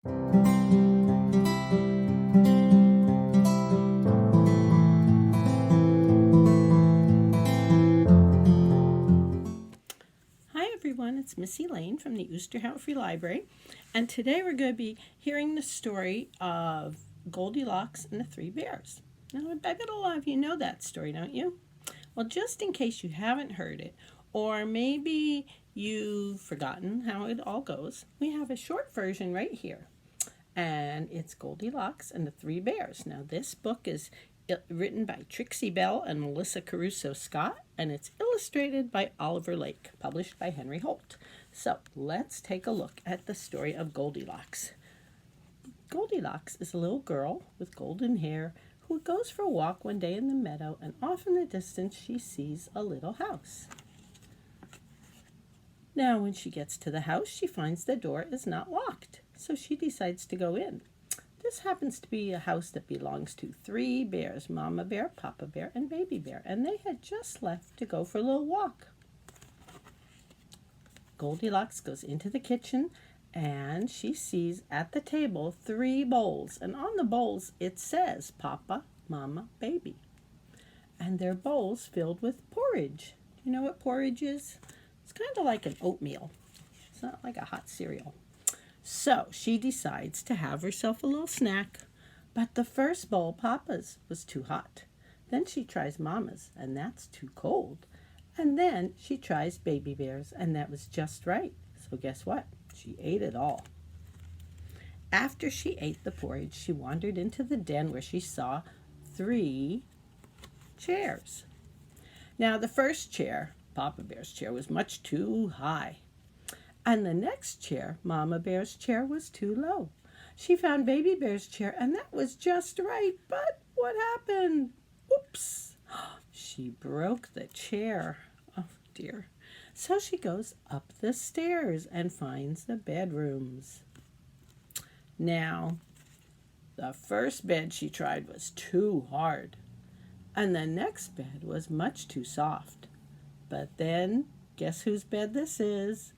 Hi everyone, it's Missy Lane from the Oosterhout Free Library, and today we're going to be hearing the story of Goldilocks and the Three Bears. Now, I bet a lot of you know that story, don't you? Well, just in case you haven't heard it, or maybe you've forgotten how it all goes, we have a short version right here, and it's Goldilocks and the Three Bears. Now, this book is written by Trixie Bell and Melissa Caruso Scott, and it's illustrated by Oliver Lake, published by Henry Holt. So let's take a look at the story of Goldilocks. Goldilocks is a little girl with golden hair who goes for a walk one day in the meadow, and off in the distance she sees a little house. Now when she gets to the house, she finds the door is not locked, so she decides to go in. This happens to be a house that belongs to three bears, Mama Bear, Papa Bear, and Baby Bear, and they had just left to go for a little walk. Goldilocks goes into the kitchen, and she sees at the table 3 bowls, and on the bowls it says Papa, Mama, Baby. And they're bowls filled with porridge. Do you know what porridge is? It's kind of like an oatmeal. It's not like a hot cereal. So she decides to have herself a little snack. But the first bowl, Papa's, was too hot. Then she tries Mama's, and that's too cold. And then she tries Baby Bear's, and that was just right. So guess what? She ate it all. After she ate the porridge, she wandered into the den where she saw 3 chairs. Now the first chair, Papa Bear's chair, was much too high. And the next chair, Mama Bear's chair, was too low. She found Baby Bear's chair, and that was just right. But what happened? Oops! She broke the chair. Oh, dear. So she goes up the stairs and finds the bedrooms. Now, the first bed she tried was too hard, and the next bed was much too soft. But then, guess whose bed this is?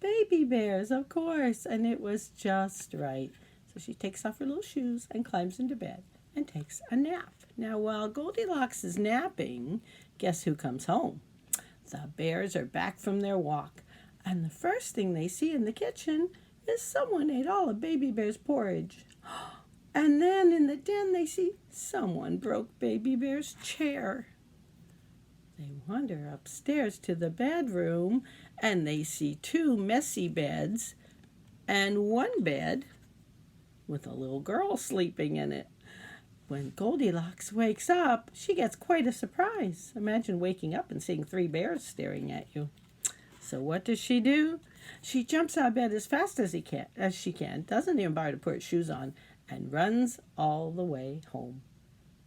Baby Bear's, of course, and it was just right. So she takes off her little shoes and climbs into bed and takes a nap. Now, while Goldilocks is napping, guess who comes home? The bears are back from their walk, and the first thing they see in the kitchen is someone ate all of Baby Bear's porridge. And then in the den they see someone broke Baby Bear's chair. They wander upstairs to the bedroom, and they see 2 messy beds and 1 bed with a little girl sleeping in it. When Goldilocks wakes up, she gets quite a surprise. Imagine waking up and seeing 3 bears staring at you. So what does she do? She jumps out of bed as fast as she can, doesn't even bother to put her shoes on, and runs all the way home.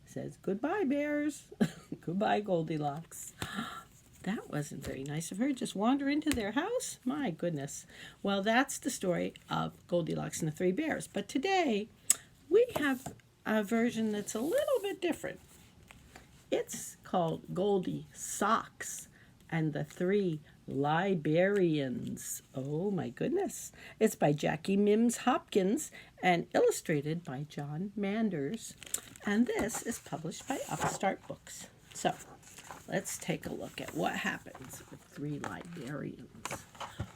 Says, "Goodbye, bears." Goodbye, Goldilocks. That wasn't very nice of her. Just wander into their house? My goodness. Well, that's the story of Goldilocks and the 3 bears. But today, we have a version that's a little bit different. It's called Goldisocks and the 3 Libearians. Oh, my goodness. It's by Jackie Mims Hopkins and illustrated by John Manders. And this is published by Upstart Books. So, let's take a look at what happens with 3 librarians.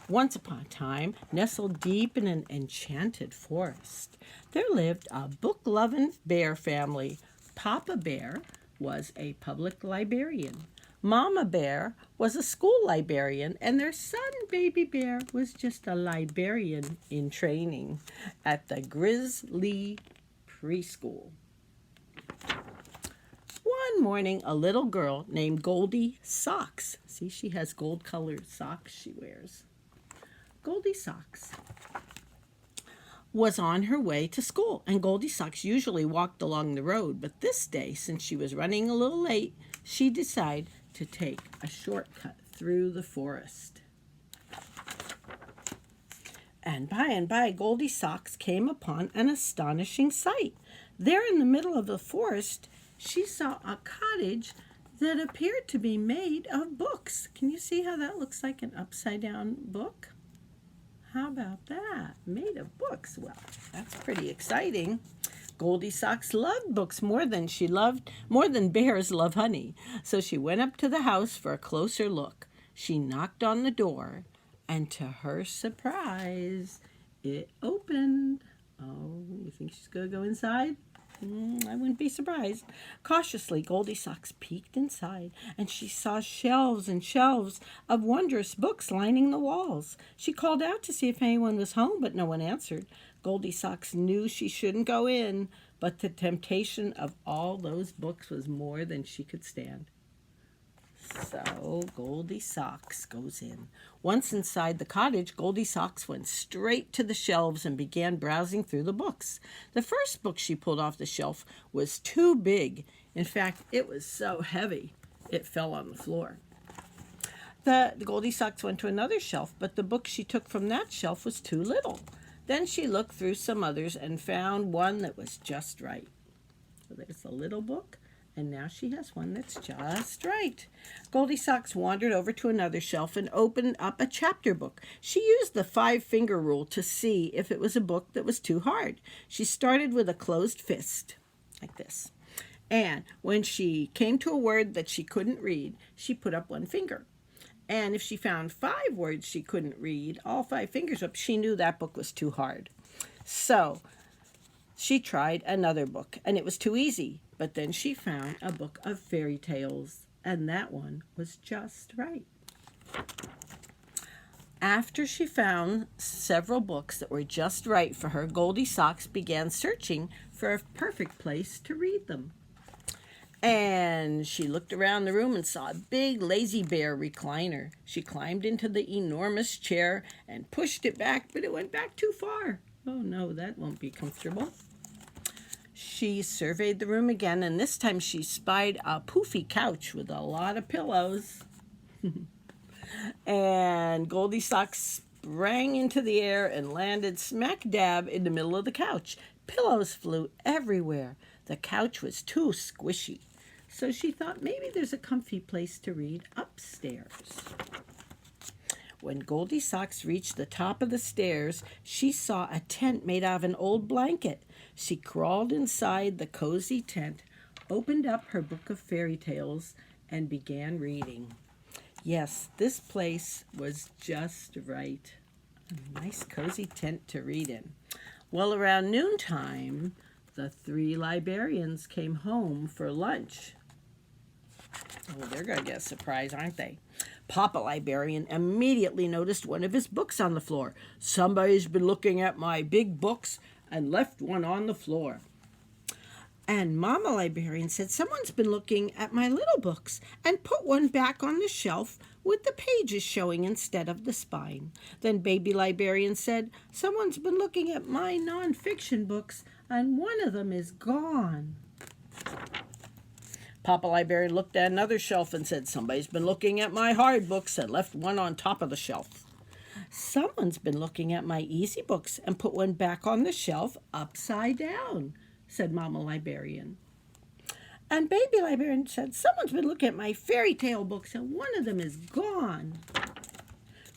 Once upon a time, nestled deep in an enchanted forest, there lived a book-loving bear family. Papa Bear was a public librarian. Mama Bear was a school librarian, and their son, Baby Bear, was just a librarian in training at the Grizzly Preschool. One morning, a little girl named Goldisocks, see, she has gold-colored socks she wears, Goldisocks, was on her way to school, and Goldisocks usually walked along the road, but this day, since she was running a little late, she decided to take a shortcut through the forest. And by, Goldisocks came upon an astonishing sight. There in the middle of the forest, she saw a cottage that appeared to be made of books. Can you see how that looks like an upside-down book? How about that? Made of books. Well, that's pretty exciting. Goldilocks loved books more than bears love honey. So she went up to the house for a closer look. She knocked on the door, and to her surprise, it opened. Oh, you think she's going to go inside? I wouldn't be surprised. Cautiously, Goldilocks peeked inside, and she saw shelves and shelves of wondrous books lining the walls. She called out to see if anyone was home, but no one answered. Goldilocks knew she shouldn't go in, but the temptation of all those books was more than she could stand. So Goldilocks goes in. Once inside the cottage, Goldilocks went straight to the shelves and began browsing through the books. The first book she pulled off the shelf was too big. In fact, it was so heavy it fell on the floor. The Goldilocks went to another shelf, but the book she took from that shelf was too little. Then she looked through some others and found one that was just right. So there's a little book, and now she has one that's just right. Goldilocks wandered over to another shelf and opened up a chapter book. She used the 5-finger rule to see if it was a book that was too hard. She started with a closed fist, like this. And when she came to a word that she couldn't read, she put up 1 finger. And if she found 5 words she couldn't read, all 5 fingers up, she knew that book was too hard. So she tried another book, and it was too easy. But then she found a book of fairy tales, and that one was just right. After she found several books that were just right for her, Goldilocks began searching for a perfect place to read them. And she looked around the room and saw a big lazy bear recliner. She climbed into the enormous chair and pushed it back, but it went back too far. Oh no, that won't be comfortable. She surveyed the room again, and this time she spied a poofy couch with a lot of pillows. And Goldilocks sprang into the air and landed smack dab in the middle of the couch. Pillows flew everywhere. The couch was too squishy. So she thought maybe there's a comfy place to read upstairs. When Goldilocks reached the top of the stairs, she saw a tent made out of an old blanket. She crawled inside the cozy tent, opened up her book of fairy tales, and began reading. Yes, this place was just right. A nice cozy tent to read in. Well, around noontime, the 3 Libearians came home for lunch. Oh, they're going to get a surprise, aren't they? Papa Libearian immediately noticed one of his books on the floor. Somebody's been looking at my big books and left one on the floor. And Mama Libearian said, someone's been looking at my little books and put one back on the shelf with the pages showing instead of the spine. Then Baby Libearian said, someone's been looking at my nonfiction books and one of them is gone. Papa Libearian looked at another shelf and said, somebody's been looking at my hard books and left one on top of the shelf. Someone's been looking at my easy books and put one back on the shelf upside down, said Mama Libearian. And Baby Libearian said, someone's been looking at my fairy tale books and one of them is gone.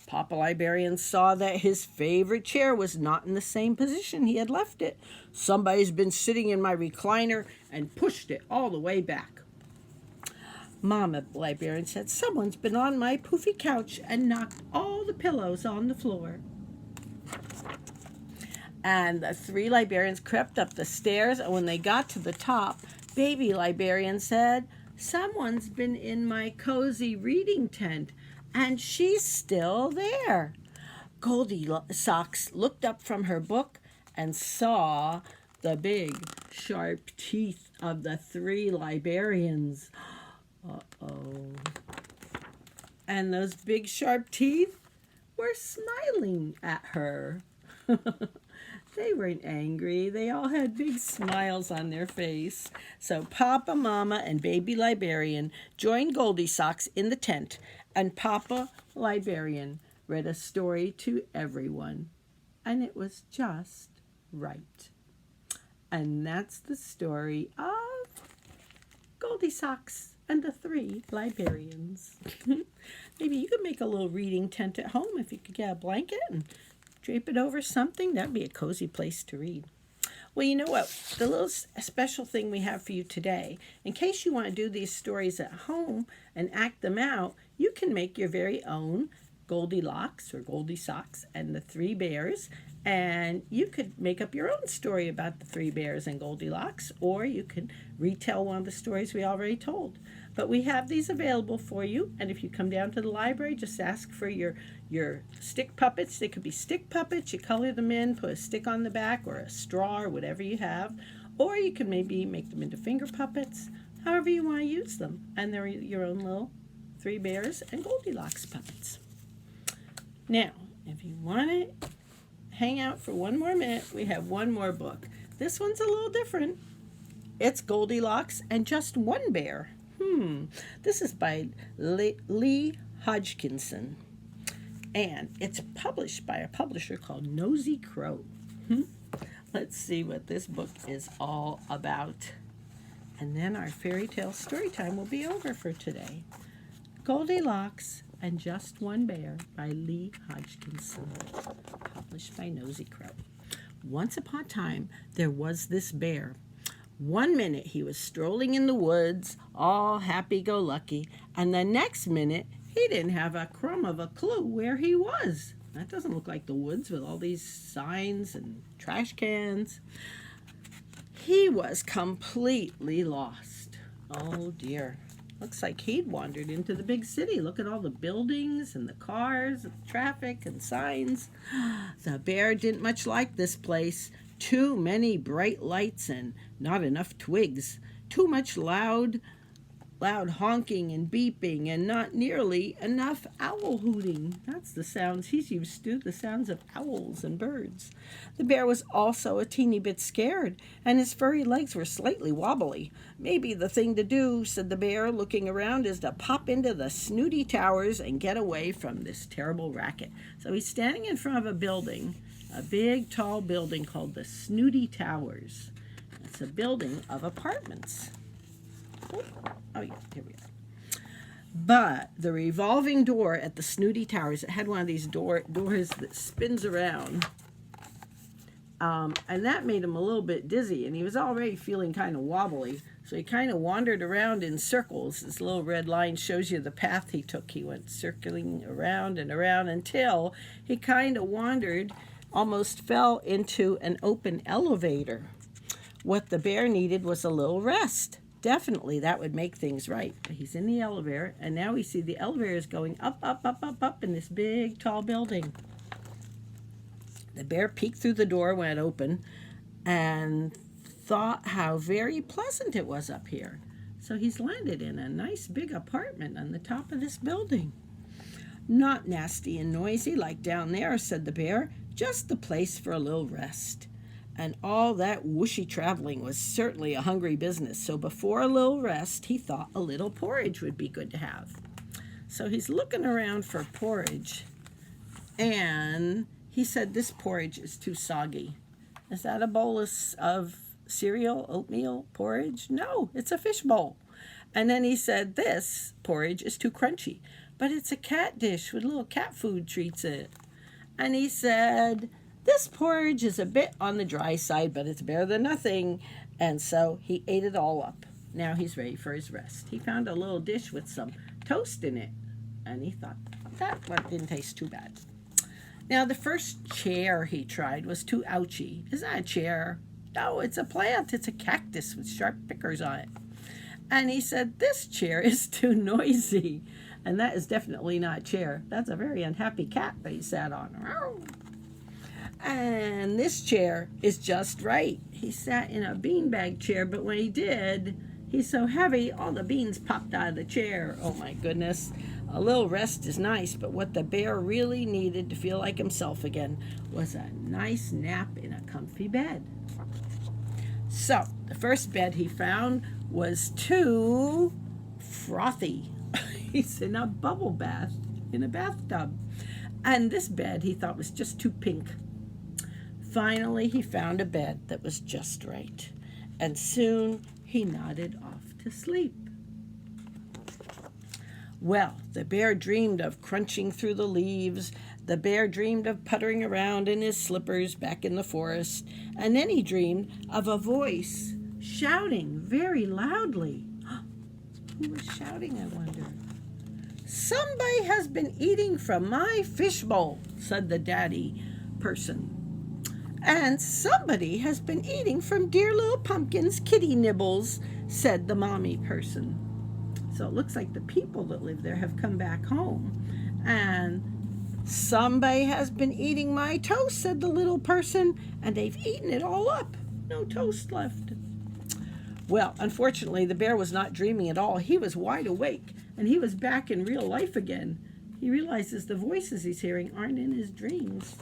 Papa Libearian saw that his favorite chair was not in the same position he had left it. Somebody's been sitting in my recliner and pushed it all the way back. Mama Libearian said, someone's been on my poofy couch and knocked all the pillows on the floor. And the 3 Libearians crept up the stairs, and when they got to the top, Baby Libearian said, someone's been in my cozy reading tent, and she's still there. Goldilocks looked up from her book and saw the big, sharp teeth of the 3 Libearians. Uh-oh. And those big, sharp teeth were smiling at her. They weren't angry. They all had big smiles on their face. So Papa, Mama, and Baby Libearian joined Goldilocks in the tent, and Papa Libearian read a story to everyone. And it was just right. And that's the story of Goldilocks and the 3 Libearians. Maybe you could make a little reading tent at home if you could get a blanket and drape it over something. That'd be a cozy place to read. Well, you know what? The little special thing we have for you today, in case you want to do these stories at home and act them out, you can make your very own Goldilocks or Goldisocks and the three bears. And you could make up your own story about the three bears and Goldilocks, or you could retell one of the stories we already told. But we have these available for you, and if you come down to the library, just ask for your stick puppets. They could be stick puppets. You color them in, put a stick on the back or a straw or whatever you have. Or you can maybe make them into finger puppets, however you want to use them. And they're your own little three bears and Goldilocks puppets. Now, if you want to hang out for one more minute, we have one more book. This one's a little different. It's Goldilocks and Just One Bear. This is by Lee Hodgkinson, and it's published by a publisher called Nosy Crow. Let's see what this book is all about. And then our fairy tale story time will be over for today. Goldilocks and Just One Bear by Lee Hodgkinson, published by Nosy Crow. Once upon a time, there was this bear. One minute he was strolling in the woods, all happy-go-lucky, and the next minute he didn't have a crumb of a clue where he was. That doesn't look like the woods with all these signs and trash cans. He was completely lost. Oh dear. Looks like he'd wandered into the big city. Look at all the buildings and the cars and the traffic and signs. The bear didn't much like this place. Too many bright lights and not enough twigs. Too much loud honking and beeping and not nearly enough owl hooting. That's the sounds he's used to, the sounds of owls and birds. The bear was also a teeny bit scared, and his furry legs were slightly wobbly. Maybe the thing to do, said the bear, looking around, is to pop into the snooty towers and get away from this terrible racket. So he's standing in front of a building, a big, tall building called the Snooty Towers. It's a building of apartments. Oh yeah, here we are. But the revolving door at the Snooty Towers, it had one of these doors that spins around. And that made him a little bit dizzy, and he was already feeling kind of wobbly. So he kind of wandered around in circles. This little red line shows you the path he took. He went circling around and around until he kind of wandered, almost fell into an open elevator. What the bear needed was a little rest. Definitely that would make things right. He's in the elevator, and now we see the elevator is going up, up, up, up, up in this big, tall building. The bear peeked through the door when it opened and thought how very pleasant it was up here. So he's landed in a nice big apartment on the top of this building. Not nasty and noisy like down there, said the bear. Just the place for a little rest. And all that whooshy traveling was certainly a hungry business, so before a little rest, he thought a little porridge would be good to have. So he's looking around for porridge, and he said, this porridge is too soggy. Is that a bowl of cereal, oatmeal, porridge? No, it's a fish bowl. And then he said, this porridge is too crunchy, but it's a cat dish with little cat food treats in it. And he said, this porridge is a bit on the dry side, but it's better than nothing. And so he ate it all up. Now he's ready for his rest. He found a little dish with some toast in it, and he thought, that one didn't taste too bad. Now the first chair he tried was too ouchy. Is that a chair? No, it's a plant. It's a cactus with sharp pickers on it. And he said, this chair is too noisy. And that is definitely not a chair. That's a very unhappy cat that he sat on. And this chair is just right. He sat in a beanbag chair, but when he did, he's so heavy, all the beans popped out of the chair. Oh my goodness. A little rest is nice, but what the bear really needed to feel like himself again was a nice nap in a comfy bed. So, the first bed he found was too frothy. He's in a bubble bath in a bathtub. And this bed he thought was just too pink. Finally, he found a bed that was just right, and soon he nodded off to sleep. Well, the bear dreamed of crunching through the leaves, The bear dreamed of puttering around in his slippers back in the forest, and then he dreamed of a voice shouting very loudly. Who was shouting, I wonder? "Somebody has been eating from my fishbowl," said the daddy person. "And somebody has been eating from dear little pumpkin's kitty nibbles," said the mommy person. So it looks like the people that live there have come back home. And "somebody has been eating my toast," said the little person, "and they've eaten it all up. No toast left." Well, unfortunately, the bear was not dreaming at all. He was wide awake, and he was back in real life again. He realizes the voices he's hearing aren't in his dreams.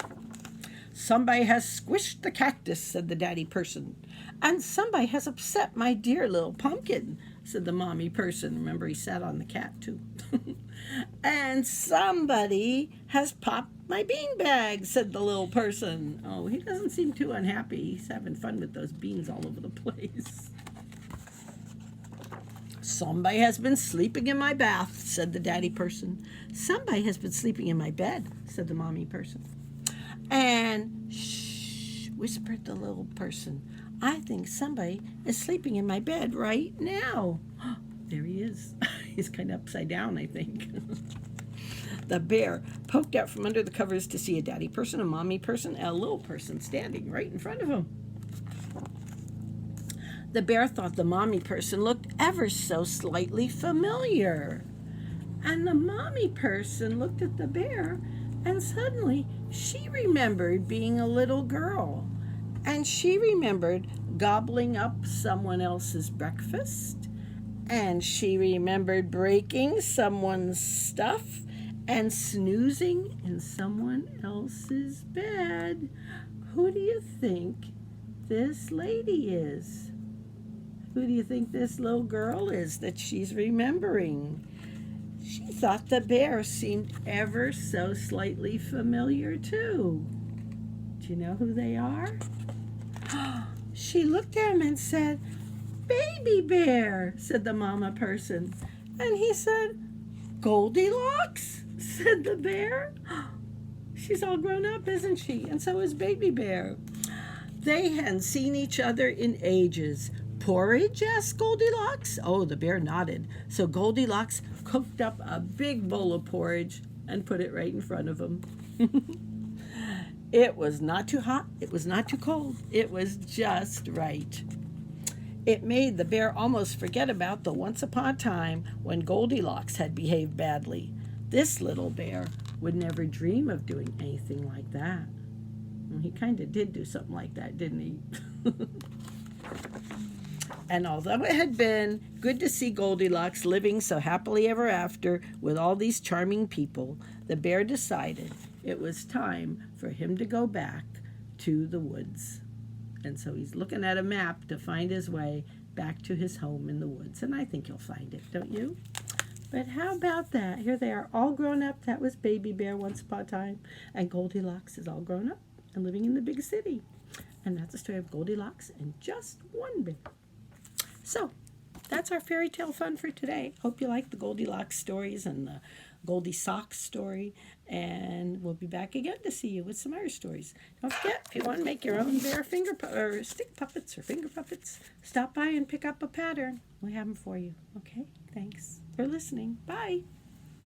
"Somebody has squished the cactus," said the daddy person. "And somebody has upset my dear little pumpkin," said the mommy person. Remember, he sat on the cat, too. "And somebody has popped my beanbag," said the little person. Oh, he doesn't seem too unhappy. He's having fun with those beans all over the place. "Somebody has been sleeping in my bath," said the daddy person. "Somebody has been sleeping in my bed," said the mommy person. "And shh," whispered the little person, "I think somebody is sleeping in my bed right now." There he is. He's kind of upside down, I think. The bear poked out from under the covers to see a daddy person, a mommy person, and a little person standing right in front of him. The bear thought the mommy person looked ever so slightly familiar. And the mommy person looked at the bear, and suddenly she remembered being a little girl. And she remembered gobbling up someone else's breakfast. And she remembered breaking someone's stuff and snoozing in someone else's bed. Who do you think this lady is? Who do you think this little girl is that she's remembering? She thought the bear seemed ever so slightly familiar, too. Do you know who they are? She looked at him and said, "Baby bear," said the mama person. And he said, "Goldilocks," said the bear. She's all grown up, isn't she? And so is baby bear. They hadn't seen each other in ages. "Porridge?" asked Goldilocks. Oh, the bear nodded. So Goldilocks cooked up a big bowl of porridge and put it right in front of him. It was not too hot. It was not too cold. It was just right. It made the bear almost forget about the once upon a time when Goldilocks had behaved badly. This little bear would never dream of doing anything like that. Well, he kind of did do something like that, didn't he? And although it had been good to see Goldilocks living so happily ever after with all these charming people, the bear decided it was time for him to go back to the woods. And so he's looking at a map to find his way back to his home in the woods. And I think he'll find it, don't you? But how about that? Here they are all grown up. That was baby bear once upon a time. And Goldilocks is all grown up and living in the big city. And that's the story of Goldilocks and just one bear. So, that's our fairy tale fun for today. Hope you like the Goldilocks stories and the Goldisocks story. And we'll be back again to see you with some other stories. Don't forget, if you want to make your own bear or stick puppets or finger puppets, stop by and pick up a pattern. We have them for you. Okay? Thanks for listening. Bye.